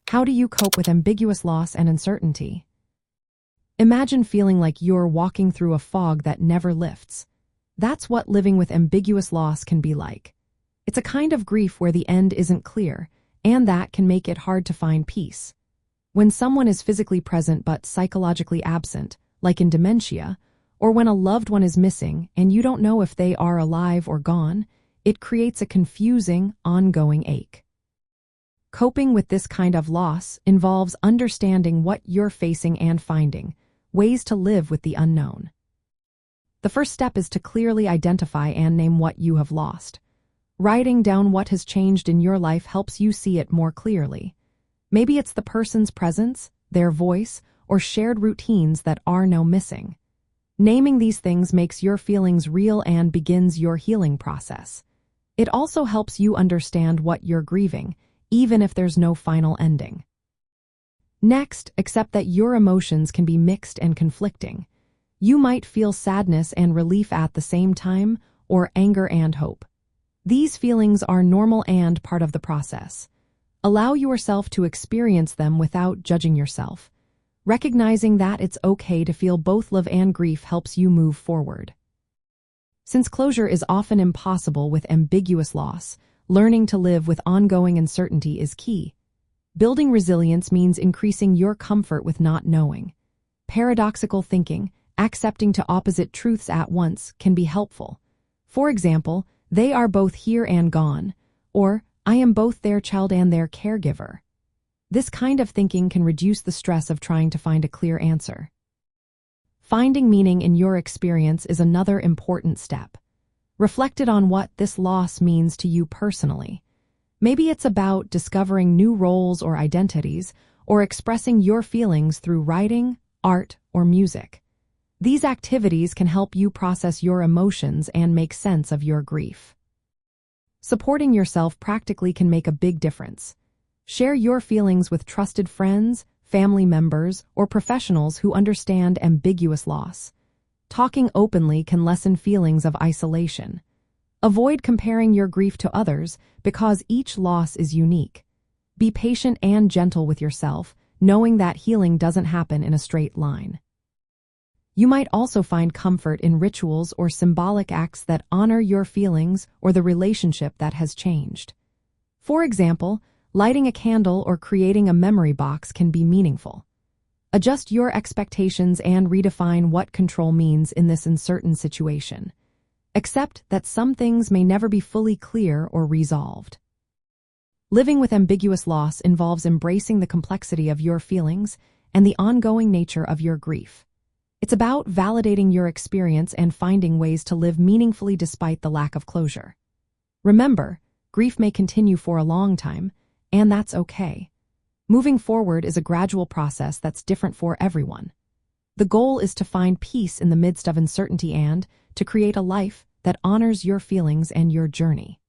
How do you cope with ambiguous loss and uncertainty? Imagine feeling like you're walking through a fog that never lifts. That's what living with ambiguous loss can be like. It's a kind of grief where the end isn't clear, and that can make it hard to find peace. When someone is physically present but psychologically absent, like in dementia, or when a loved one is missing and you don't know if they are alive or gone, it creates a confusing, ongoing ache. Coping with this kind of loss involves understanding what you're facing and finding ways to live with the unknown. The first step is to clearly identify and name what you have lost. Writing down what has changed in your life helps you see it more clearly. Maybe it's the person's presence, their voice, or shared routines that are now missing. Naming these things makes your feelings real and begins your healing process. It also helps you understand what you're grieving, even if there's no final ending. Next, accept that your emotions can be mixed and conflicting. You might feel sadness and relief at the same time, or anger and hope. These feelings are normal and part of the process. Allow yourself to experience them without judging yourself. Recognizing that it's okay to feel both love and grief helps you move forward. Since closure is often impossible with ambiguous loss, learning to live with ongoing uncertainty is key. Building resilience means increasing your comfort with not knowing. Paradoxical thinking, accepting to opposite truths at once, can be helpful. For example, they are both here and gone, or I am both their child and their caregiver. This kind of thinking can reduce the stress of trying to find a clear answer. Finding meaning in your experience is another important step. Reflect on what this loss means to you personally. Maybe it's about discovering new roles or identities, or expressing your feelings through writing, art, or music. These activities can help you process your emotions and make sense of your grief. Supporting yourself practically can make a big difference. Share your feelings with trusted friends, family members, or professionals who understand ambiguous loss. Talking openly can lessen feelings of isolation. Avoid comparing your grief to others because each loss is unique. Be patient and gentle with yourself, knowing that healing doesn't happen in a straight line. You might also find comfort in rituals or symbolic acts that honor your feelings or the relationship that has changed. For example, lighting a candle or creating a memory box can be meaningful. Adjust your expectations and redefine what control means in this uncertain situation. Accept that some things may never be fully clear or resolved. Living with ambiguous loss involves embracing the complexity of your feelings and the ongoing nature of your grief. It's about validating your experience and finding ways to live meaningfully despite the lack of closure. Remember, grief may continue for a long time, and that's okay. Moving forward is a gradual process that's different for everyone. The goal is to find peace in the midst of uncertainty and to create a life that honors your feelings and your journey.